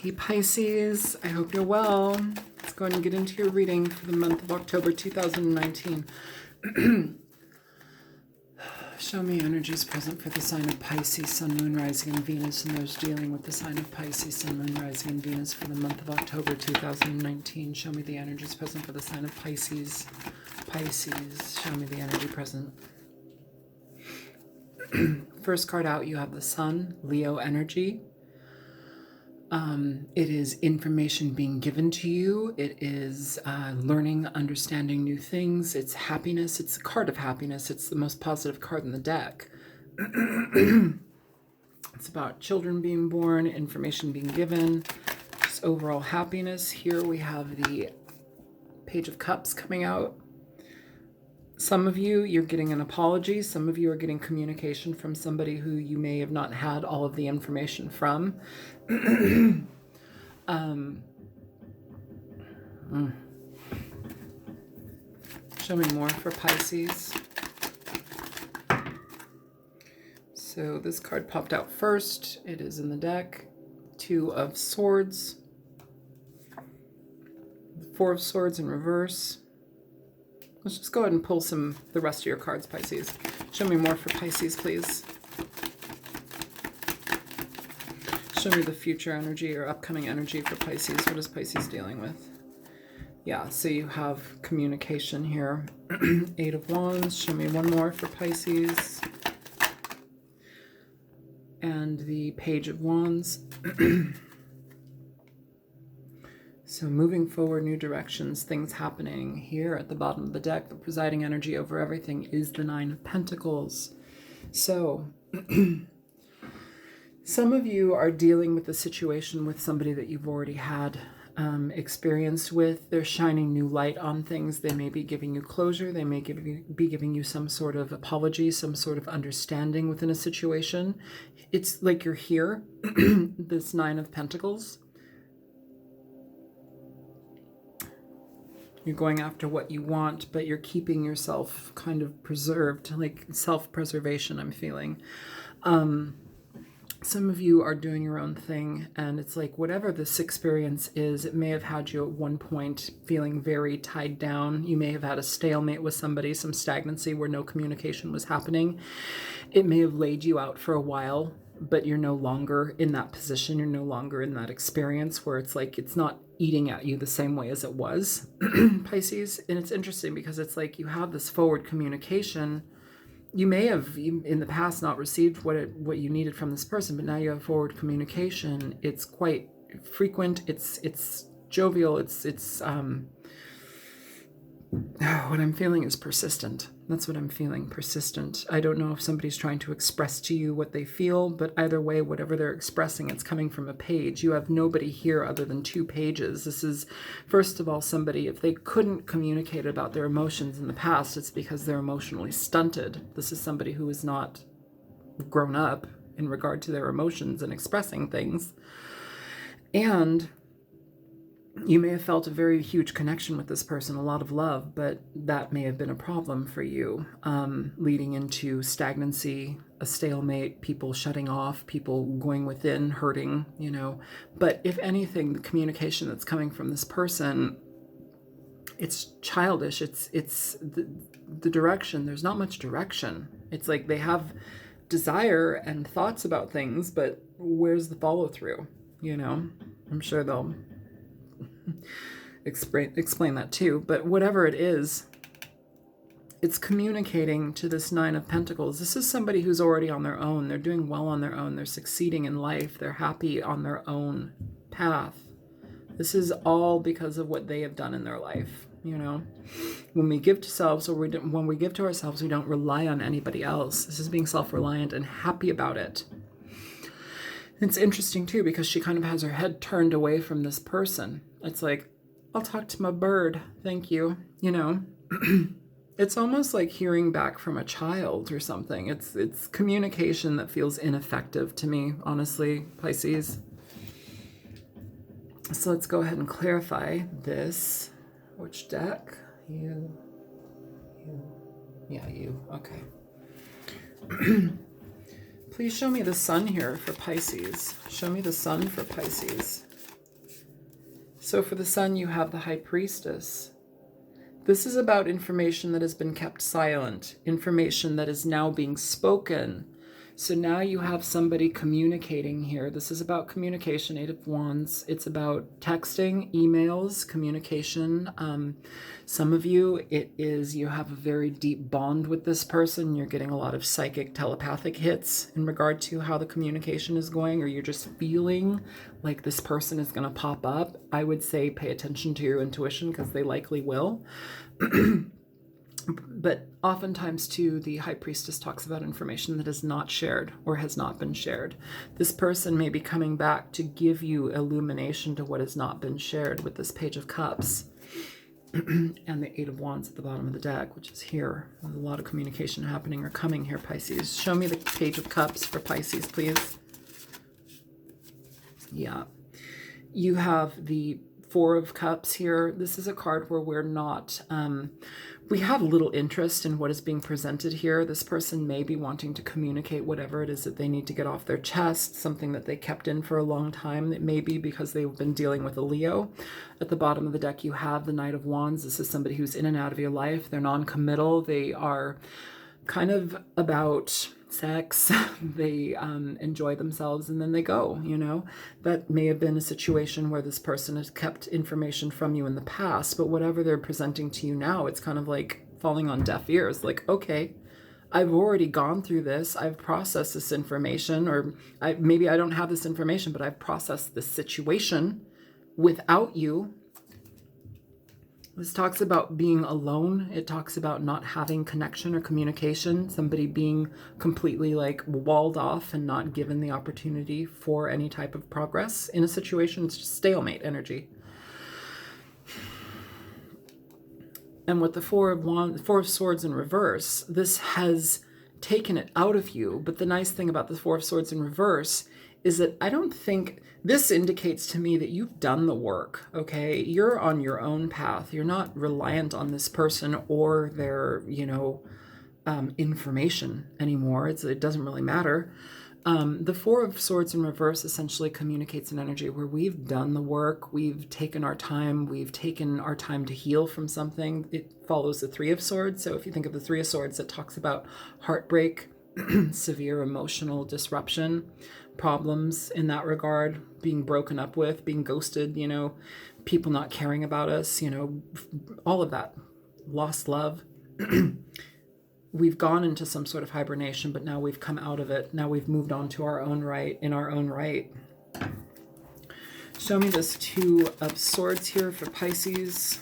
Hey Pisces, I hope you're well. Let's go ahead and get into your reading for the month of October 2019. Show me energies present for the sign of Pisces, Sun, Moon, Rising, and Venus, and those dealing with the sign of Pisces, Sun, Moon, Rising, and Venus for the month of October 2019. Show me the energies present for the sign of Pisces. Pisces, show me the energy present. First card out, you have the Sun, Leo energy. It is information being given to you. It is learning, understanding new things. It's happiness. It's a card of happiness. It's the most positive card in the deck. It's about children being born, information being given, just overall happiness. Here we have the Page of Cups coming out. Some of you, you're getting an apology. Some of you are getting communication from somebody who you may have not had all of the information from. Show me more for Pisces. So this card popped out first. It is in the deck. Two of Swords. Four of Swords in reverse. Let's just go ahead and pull the rest of your cards, Pisces. Show me more for Pisces, please. Show me the future energy or upcoming energy for Pisces. What is Pisces dealing with? Yeah, so you have communication here. Eight of Wands. Show me one more for Pisces. And the Page of Wands. So moving forward, new directions, things happening. Here at the bottom of the deck, the presiding energy over everything is the Nine of Pentacles. So some of you are dealing with a situation with somebody that you've already had experience with. They're shining new light on things. They may be giving you closure. They may be giving you some sort of apology, some sort of understanding within a situation. It's like you're here, this Nine of Pentacles. You're going after what you want, but you're keeping yourself kind of preserved, like self-preservation, I'm feeling. Some of you are doing your own thing, and it's like whatever this experience is, it may have had you at one point feeling very tied down. You may have had a stalemate with somebody, some stagnancy where no communication was happening. It may have laid you out for a while, but you're no longer in that position. You're no longer in that experience where it's like it's not eating at you the same way as it was, Pisces. And it's interesting because it's like you have this forward communication. You may have in the past not received what you needed from this person, but now you have forward communication. It's quite frequent. It's jovial. What I'm feeling is persistent. That's what I'm feeling, persistent. I don't know if somebody's trying to express to you what they feel, but either way, whatever they're expressing, it's coming from a page. You have nobody here other than two pages. This is, first of all, somebody, if they couldn't communicate about their emotions in the past, it's because they're emotionally stunted. This is somebody who is not grown up in regard to their emotions and expressing things. And you may have felt a very huge connection with this person, a lot of love, but that may have been a problem for you, leading into stagnancy, a stalemate, people shutting off, people going within, hurting, you know. But if anything, the communication that's coming from this person, it's childish. It's the direction. There's not much direction. It's like they have desire and thoughts about things, but where's the follow through? You know, I'm sure they'll explain that too, but whatever it is, it's communicating to this Nine of Pentacles. This is somebody who's already on their own. They're doing well on their own. They're succeeding in life. They're happy on their own path. This is all because of what they have done in their life. You know, when we give to selves, or when we give to ourselves, we don't rely on anybody else. This is being self-reliant and happy about it. It's interesting too, because she kind of has her head turned away from this person. It's like, I'll talk to my bird. Thank you. You know, it's almost like hearing back from a child or something. It's communication that feels ineffective to me, honestly, Pisces. So let's go ahead and clarify this. Which deck? You. Yeah, you. Okay. Please show me the sun here for Pisces. Show me the sun for Pisces. So for the Sun, you have the High Priestess. This is about information that has been kept silent, information that is now being spoken. So now you have somebody communicating here. This is about communication, Eight of Wands. It's about texting, emails, communication. Some of you, it is you have a very deep bond with this person. You're getting a lot of psychic, telepathic hits in regard to how the communication is going, or you're just feeling like this person is going to pop up. I would say pay attention to your intuition because they likely will. But oftentimes, too, the High Priestess talks about information that is not shared or has not been shared. This person may be coming back to give you illumination to what has not been shared with this Page of Cups and the Eight of Wands at the bottom of the deck, which is here. There's a lot of communication happening or coming here, Pisces. Show me the Page of Cups for Pisces, please. Yeah. You have the Four of Cups here. This is a card where we're not... we have little interest in what is being presented here. This person may be wanting to communicate whatever it is that they need to get off their chest, something that they kept in for a long time. It may be because they've been dealing with a Leo. At the bottom of the deck, you have the Knight of Wands. This is somebody who's in and out of your life. They're non-committal. They are kind of about sex. They enjoy themselves and then they go, you know. That may have been a situation where this person has kept information from you in the past, but whatever they're presenting to you now, it's kind of like falling on deaf ears. Like, okay, I've already gone through this. I've processed this information, or maybe I don't have this information, but I've processed this situation without you. This talks about being alone. It talks about not having connection or communication, somebody being completely like walled off and not given the opportunity for any type of progress in a situation. It's just stalemate energy. And with the Four of Swords in reverse, this has taken it out of you. But the nice thing about the Four of Swords in reverse is that I don't think this indicates to me that you've done the work, okay? You're on your own path. You're not reliant on this person or their, you know, information anymore. It doesn't really matter. The Four of Swords in reverse essentially communicates an energy where we've done the work, we've taken our time to heal from something. It follows the Three of Swords. So if you think of the Three of Swords, it talks about heartbreak, severe emotional disruption, problems in that regard, being broken up with, being ghosted, you know, people not caring about us, you know, all of that, lost love. We've gone into some sort of hibernation, but now we've come out of it. Now we've moved on to our own right, in our own right. Show me this Two of Swords here for Pisces.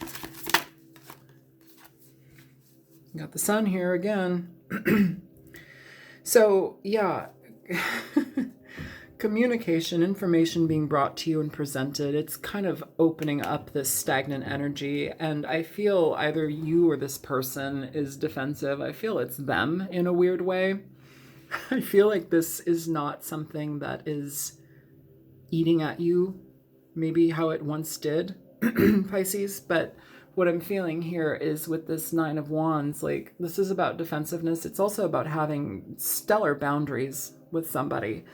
Got the Sun here again. So, yeah, communication, information being brought to you and presented, it's kind of opening up this stagnant energy. And I feel either you or this person is defensive. I feel it's them in a weird way. I feel like this is not something that is eating at you, maybe how it once did, Pisces, but what I'm feeling here is with this Nine of Wands, like this is about defensiveness. It's also about having stellar boundaries with somebody.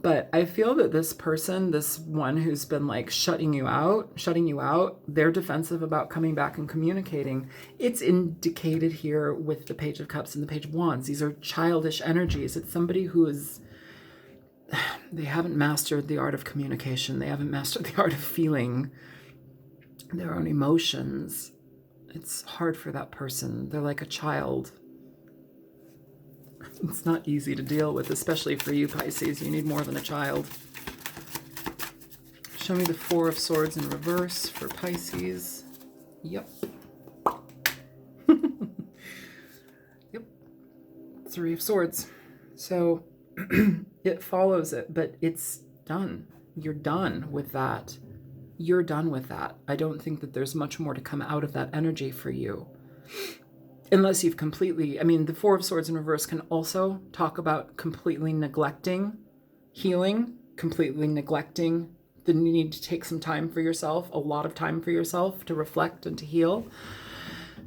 But I feel that this person, this one who's been like shutting you out, they're defensive about coming back and communicating. It's indicated here with the Page of Cups and the Page of Wands. These are childish energies. It's somebody who is, they haven't mastered the art of communication. They haven't mastered the art of feeling their own emotions. It's hard for that person. They're like a child. It's not easy to deal with, especially for you, Pisces. You need more than a child. Show me the Four of Swords in reverse for Pisces. Yep. Yep. Three of Swords. So it follows it, but it's done. You're done with that. You're done with that. I don't think that there's much more to come out of that energy for you. Unless you've completely, I mean, the Four of Swords in reverse can also talk about completely neglecting healing, completely neglecting the need to take some time for yourself, a lot of time for yourself to reflect and to heal.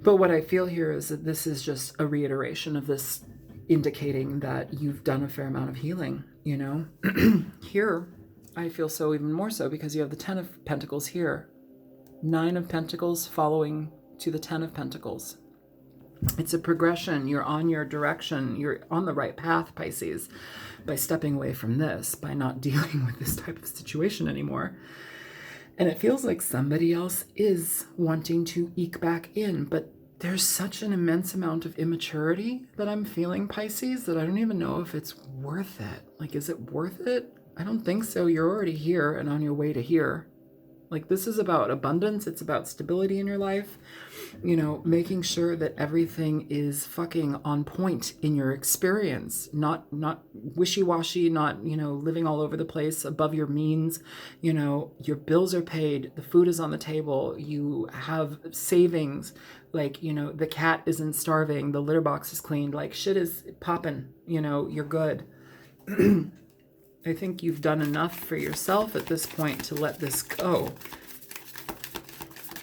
But what I feel here is that this is just a reiteration of this, indicating that you've done a fair amount of healing, you know? Here, I feel so even more so because you have the Ten of Pentacles here. Nine of Pentacles following to the Ten of Pentacles. It's a progression. You're on your direction. You're on the right path, Pisces, by stepping away from this, by not dealing with this type of situation anymore. And it feels like somebody else is wanting to eke back in, but there's such an immense amount of immaturity that I'm feeling, Pisces, that I don't even know if it's worth it. Like, is it worth it? I don't think so. You're already here and on your way to here. Like, this is about abundance. It's about stability in your life. You know, making sure that everything is fucking on point in your experience, not wishy-washy, not, you know, living all over the place above your means. You know, your bills are paid, the food is on the table, you have savings, like, you know, the cat isn't starving, the litter box is cleaned, like shit is popping, you know, you're good. I think you've done enough for yourself at this point to let this go.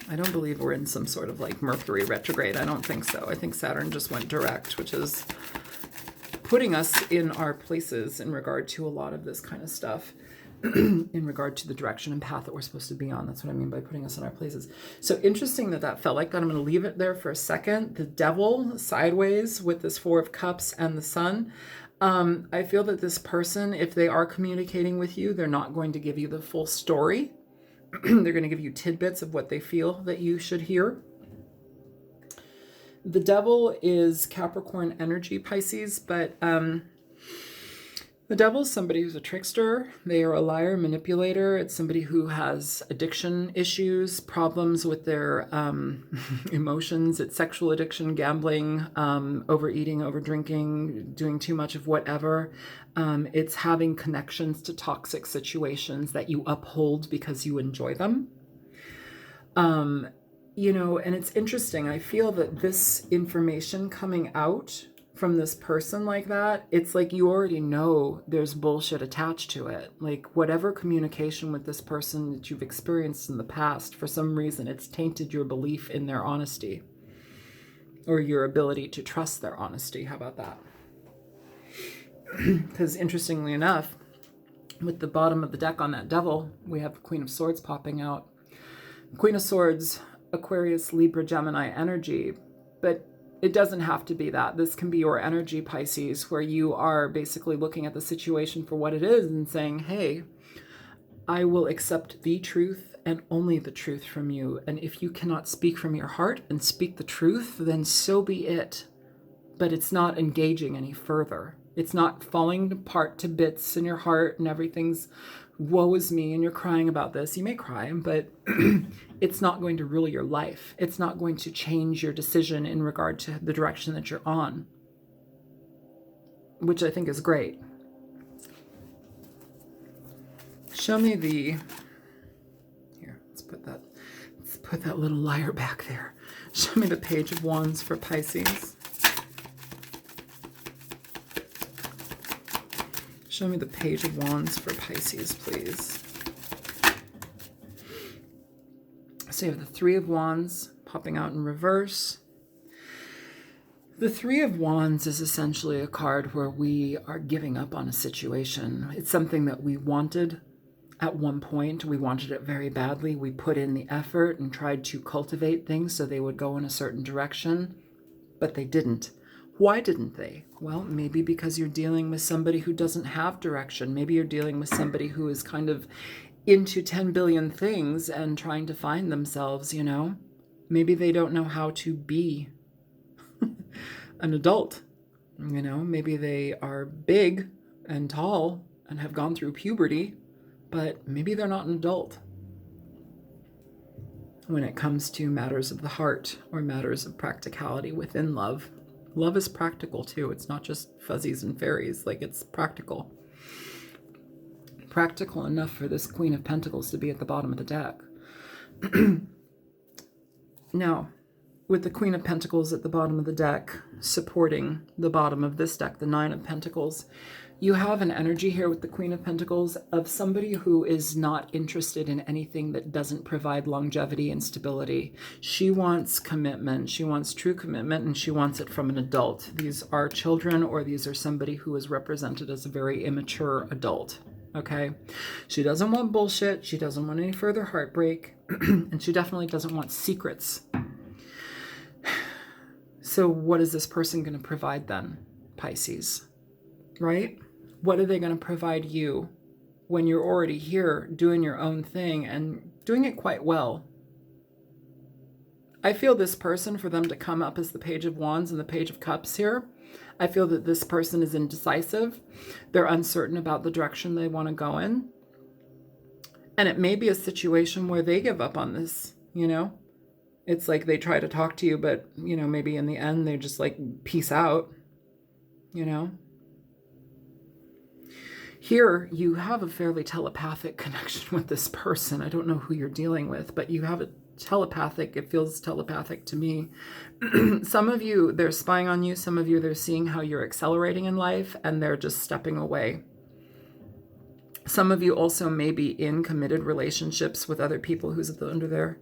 I don't believe we're in some sort of like Mercury retrograde. I don't think so. I think Saturn just went direct, which is putting us in our places in regard to a lot of this kind of stuff, in regard to the direction and path that we're supposed to be on. That's what I mean by putting us in our places. So interesting that that felt like that. I'm going to leave it there for a second. The Devil sideways with this Four of Cups and the Sun. I feel that this person, if they are communicating with you, they're not going to give you the full story. They're going to give you tidbits of what they feel that you should hear. The Devil is Capricorn energy, Pisces, but the Devil is somebody who's a trickster. They are a liar, manipulator. It's somebody who has addiction issues, problems with their emotions. It's sexual addiction, gambling, overeating, overdrinking, doing too much of whatever. It's having connections to toxic situations that you uphold because you enjoy them. You know, and it's interesting. I feel that this information coming out from this person like that, it's like you already know there's bullshit attached to it. Like whatever communication with this person that you've experienced in the past, for some reason, it's tainted your belief in their honesty or your ability to trust their honesty. How about that? Because interestingly enough, with the bottom of the deck on that Devil, we have the Queen of Swords popping out. Queen of Swords, Aquarius, Libra, Gemini energy, but it doesn't have to be that. This can be your energy, Pisces, where you are basically looking at the situation for what it is and saying, hey, I will accept the truth and only the truth from you. And if you cannot speak from your heart and speak the truth, then so be it. But it's not engaging any further. It's not falling apart to bits in your heart and everything's woe is me and you're crying about this. You may cry, but it's not going to rule your life. It's not going to change your decision in regard to the direction that you're on, which I think is great. Show me the, here, let's put that little liar back there. Show me the Page of Wands for Pisces. Show me the Page of Wands for Pisces, please. So you have the Three of Wands popping out in reverse. The Three of Wands is essentially a card where we are giving up on a situation. It's something that we wanted at one point. We wanted it very badly. We put in the effort and tried to cultivate things so they would go in a certain direction, but they didn't. Why didn't they? Well, maybe because you're dealing with somebody who doesn't have direction. Maybe you're dealing with somebody who is kind of into 10 billion things and trying to find themselves, you know? Maybe they don't know how to be an adult, you know? Maybe they are big and tall and have gone through puberty, but maybe they're not an adult when it comes to matters of the heart or matters of practicality within love. Love is practical too. It's not just fuzzies and fairies. Like, it's practical. Practical enough for this Queen of Pentacles to be at the bottom of the deck. Now, with the Queen of Pentacles at the bottom of the deck, supporting the bottom of this deck, the Nine of Pentacles, you have an energy here with the Queen of Pentacles of somebody who is not interested in anything that doesn't provide longevity and stability. She wants commitment. She wants true commitment, and she wants it from an adult. These are children, or these are somebody who is represented as a very immature adult. okay? She doesn't want bullshit. She doesn't want any further heartbreak. And she definitely doesn't want secrets. So what is this person going to provide then, Pisces? Right? What are they going to provide you when you're already here doing your own thing and doing it quite well? I feel this person, for them to come up as the Page of Wands and the Page of Cups here, I feel that this person is indecisive. They're uncertain about the direction they want to go in. And it may be a situation where they give up on this, you know? It's like they try to talk to you, but, you know, maybe in the end they're just like, peace out, you know? Here, you have a fairly telepathic connection with this person. I don't know who you're dealing with, but you have a telepathic, it feels telepathic to me. Some of you, they're spying on you. Some of you, they're seeing how you're accelerating in life and they're just stepping away. Some of you also may be in committed relationships with other people. Who's under there?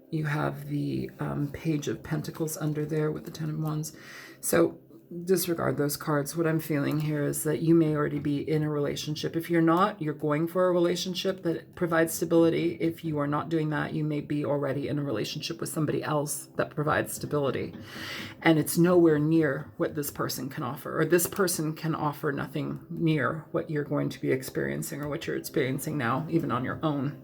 You have the Page of Pentacles under there with the Ten of Wands. So disregard those cards. What I'm feeling here is that you may already be in a relationship. If you're not, you're going for a relationship that provides stability. If you are not doing that, you may be already in a relationship with somebody else that provides stability. And it's nowhere near what this person can offer, or this person can offer nothing near what you're going to be experiencing or what you're experiencing now, even on your own.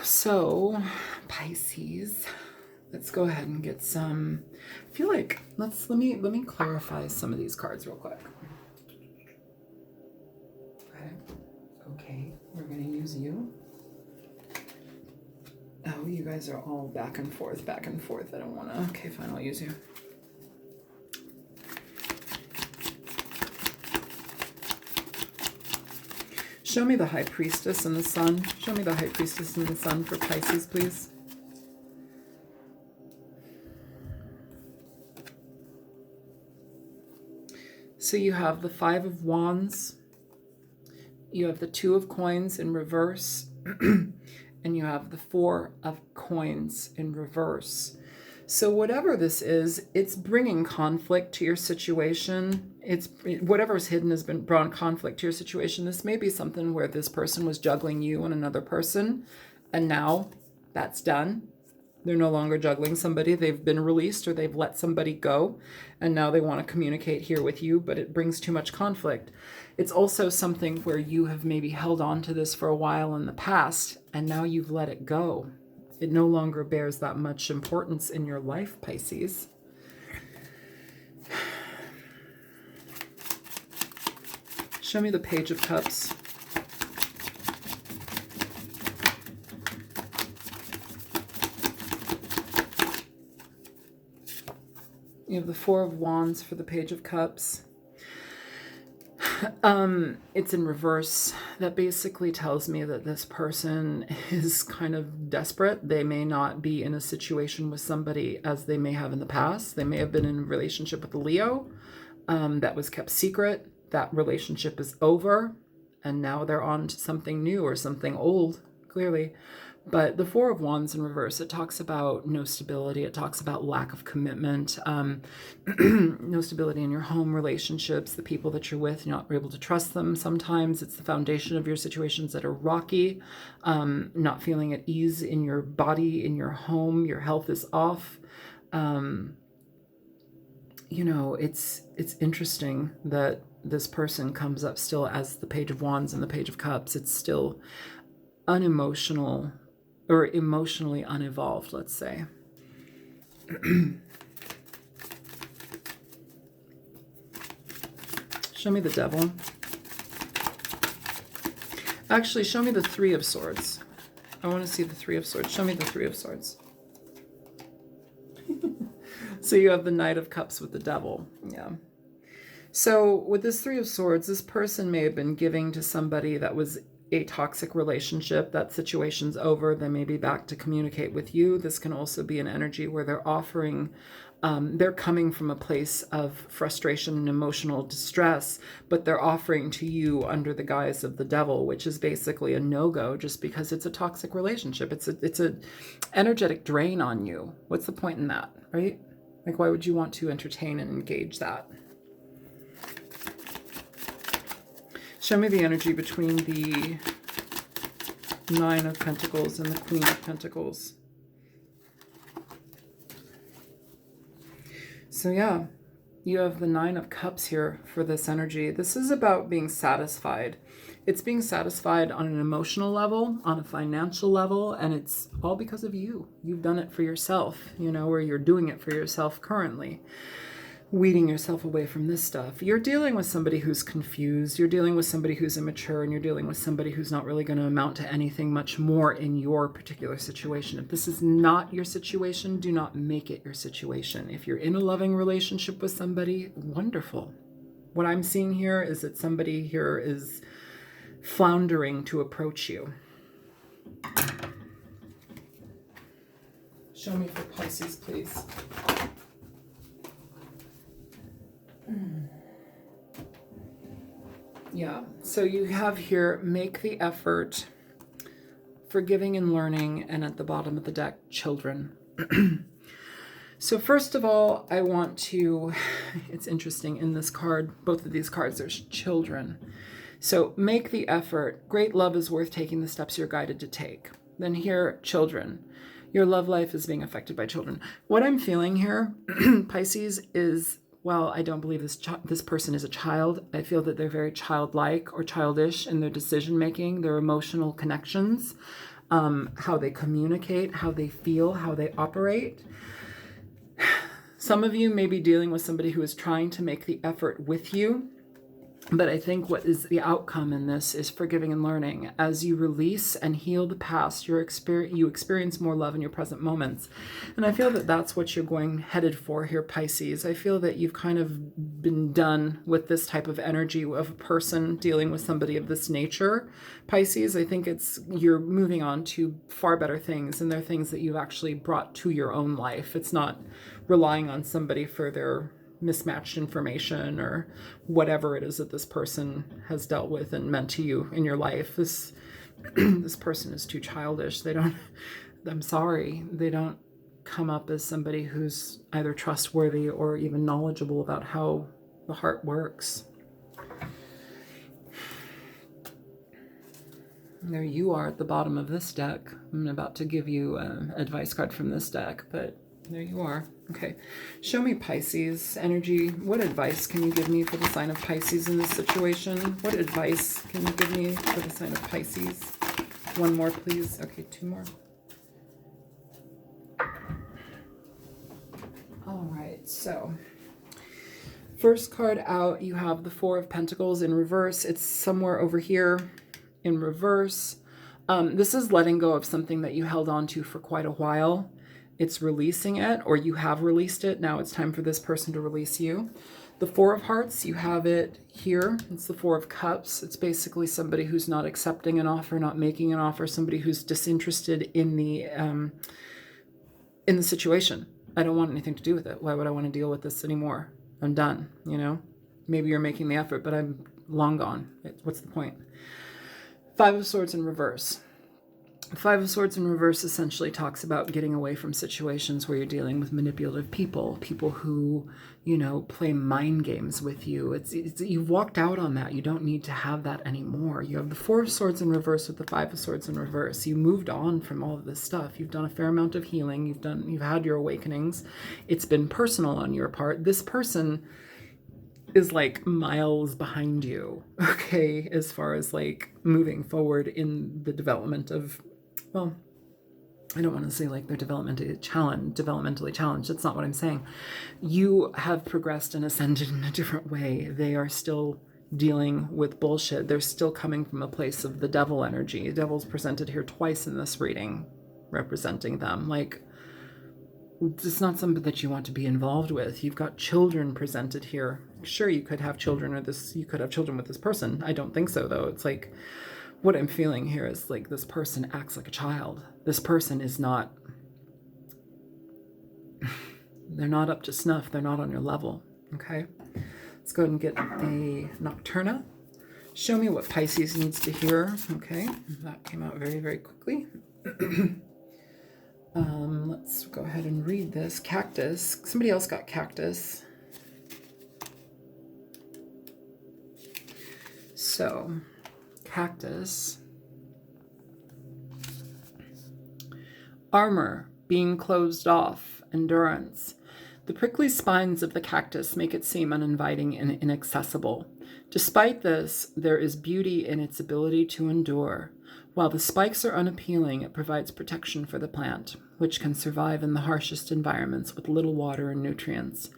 So, Pisces, let's go ahead and get some. I feel like let me clarify some of these cards real quick. Okay, we're gonna use you. Oh, you guys are all back and forth. I don't wanna. Okay, fine, I'll use you. Show me the High Priestess and the Sun. Show me the High Priestess and the Sun for Pisces, please. So you have the Five of Wands. You have the Two of Coins in reverse. And you have the Four of Coins in reverse. So whatever this is, it's bringing conflict to your situation. Whatever's hidden has been brought conflict to your situation. This may be something where this person was juggling you and another person, and now that's done. They're no longer juggling somebody. They've been released, or they've let somebody go, and now they want to communicate here with you, but it brings too much conflict. It's also something where you have maybe held on to this for a while in the past, and now you've let it go. It no longer bears that much importance in your life, Pisces. Show me the Page of Cups. You have the Four of Wands for the Page of Cups. It's in reverse. That basically tells me that this person is kind of desperate. They may not be in a situation with somebody as they may have in the past. They may have been in a relationship with a Leo that was kept secret. That relationship is over, and now they're on to something new or something old, clearly. But the Four of Wands in reverse, it talks about no stability. It talks about lack of commitment, no stability in your home relationships, the people that you're with, you're not able to trust them. Sometimes it's the foundation of your situations that are rocky, not feeling at ease in your body, in your home, your health is off. You know, it's interesting that this person comes up still as the Page of Wands and the Page of Cups. It's still unemotional, or emotionally unevolved, let's say. Show me the Devil. Actually, show me the Three of Swords. I want to see the Three of Swords. Show me the Three of Swords. So you have the Knight of Cups with the Devil. Yeah. So with this Three of Swords, this person may have been giving to somebody that was a toxic relationship. That situation's over. They may be back to communicate with you. This can also be an energy where they're offering, they're coming from a place of frustration and emotional distress, but they're offering to you under the guise of the Devil, which is basically a no-go just because it's a toxic relationship. It's a energetic drain on you. What's the point in that, right? Like, why would you want to entertain and engage that? Show me the energy between the Nine of Pentacles and the Queen of Pentacles. So yeah, you have the Nine of Cups here for this energy. This is about being satisfied. It's being satisfied on an emotional level, on a financial level, and it's all because of you. You've done it for yourself, you know, or you're doing it for yourself currently. Weeding yourself away from this stuff. You're dealing with somebody who's confused. You're dealing with somebody who's immature, and you're dealing with somebody who's not really going to amount to anything much more in your particular situation. If this is not your situation, do not make it your situation. If you're in a loving relationship with somebody, wonderful. What I'm seeing here is that somebody here is floundering to approach you. Show me for Pisces, please. Yeah, so you have here, make the effort, forgiving and learning, and at the bottom of the deck, children. So first of all, I want to, it's interesting in this card, both of these cards, there's children. So make the effort. Great love is worth taking the steps you're guided to take. Then here, children. Your love life is being affected by children. What I'm feeling here, Pisces, is, well, I don't believe this person is a child. I feel that they're very childlike or childish in their decision-making, their emotional connections, how they communicate, how they feel, how they operate. Some of you may be dealing with somebody who is trying to make the effort with you. But I think what is the outcome in this is forgiving and learning. As you release and heal the past, you experience more love in your present moments. And I feel that that's what you're headed for here, Pisces. I feel that you've kind of been done with this type of energy of a person dealing with somebody of this nature. Pisces, I think you're moving on to far better things, and they're things that you've actually brought to your own life. It's not relying on somebody for their mismatched information or whatever it is that this person has dealt with and meant to you in your life. This person is too childish. I'm sorry, they don't come up as somebody who's either trustworthy or even knowledgeable about how the heart works. There you are at the bottom of this deck. I'm about to give you an advice card from this deck, but there you are. Okay, show me Pisces energy. What advice can you give me for the sign of Pisces in this situation? What advice can you give me for the sign of Pisces? One more, please. Okay, two more. All right, so first card out, you have the Four of Pentacles in reverse. It's somewhere over here in reverse. This is letting go of something that you held on to for quite a while. It's releasing it, or you have released it. Now it's time for this person to release you. The Four of Hearts, you have it here. It's the Four of Cups. It's basically somebody who's not accepting an offer, not making an offer, somebody who's disinterested in the situation. I don't want anything to do with it. Why would I want to deal with this anymore? I'm done, you know? Maybe you're making the effort, but I'm long gone. What's the point? Five of Swords in reverse. Five of Swords in reverse essentially talks about getting away from situations where you're dealing with manipulative people who, you know, play mind games with you. You've walked out on that. You don't need to have that anymore. You have the Four of Swords in reverse with the Five of Swords in reverse. You moved on from all of this stuff. You've done a fair amount of healing. You've had your awakenings. It's been personal on your part. This person is like miles behind you, okay, as far as like moving forward in the development of, well, I don't want to say like they're developmentally challenged. That's not what I'm saying. You have progressed and ascended in a different way. They are still dealing with bullshit. They're still coming from a place of the devil energy. The devil's presented here twice in this reading, representing them. Like, it's not something that you want to be involved with. You've got children presented here. Sure, you could have children, you could have children with this person. I don't think so, though. It's like, what I'm feeling here is like this person acts like a child. This person is not, they're not up to snuff. They're not on your level, okay? Let's go ahead and get a Nocturna. Show me what Pisces needs to hear, okay? That came out very, very quickly. Let's go ahead and read this. Cactus. Somebody else got Cactus. So, cactus. Armor, being closed off, endurance. The prickly spines of the cactus make it seem uninviting and inaccessible. Despite this, there is beauty in its ability to endure. While the spikes are unappealing, it provides protection for the plant, which can survive in the harshest environments with little water and nutrients.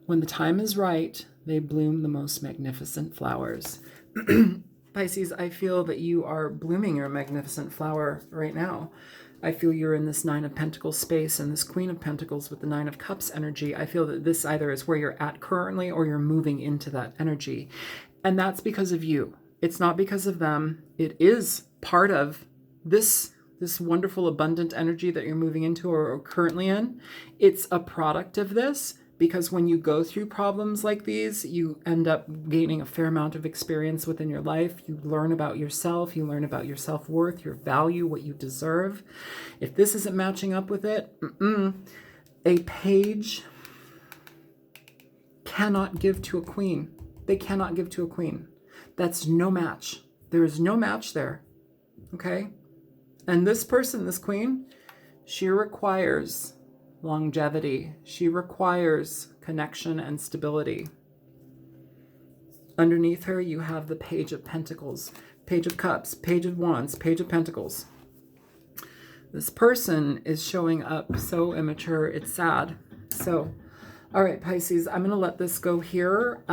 When the time is right, they bloom the most magnificent flowers. Pisces, I feel that you are blooming your magnificent flower right now. I feel you're in this Nine of Pentacles space and this Queen of Pentacles with the Nine of Cups energy. I feel that this either is where you're at currently or you're moving into that energy. And that's because of you. It's not because of them. It is part of this wonderful abundant energy that you're moving into or currently in. It's a product of this. Because when you go through problems like these, you end up gaining a fair amount of experience within your life. You learn about yourself. You learn about your self-worth, your value, what you deserve. If this isn't matching up with it, a page cannot give to a queen. They cannot give to a queen. That's no match. There is no match there. Okay? And this person, this queen, she requires longevity. She requires connection and stability. Underneath her, you have the Page of Pentacles, Page of Cups, Page of Wands, Page of Pentacles. This person is showing up so immature, it's sad. So, all right, Pisces, I'm going to let this go here.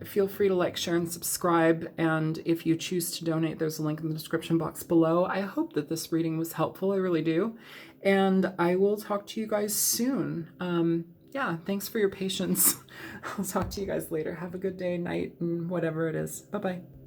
Feel free to like, share, and subscribe. And if you choose to donate, there's a link in the description box below. I hope that this reading was helpful. I really do. And I will talk to you guys soon. Yeah, thanks for your patience. I'll talk to you guys later. Have a good day, night, and whatever it is. Bye-bye.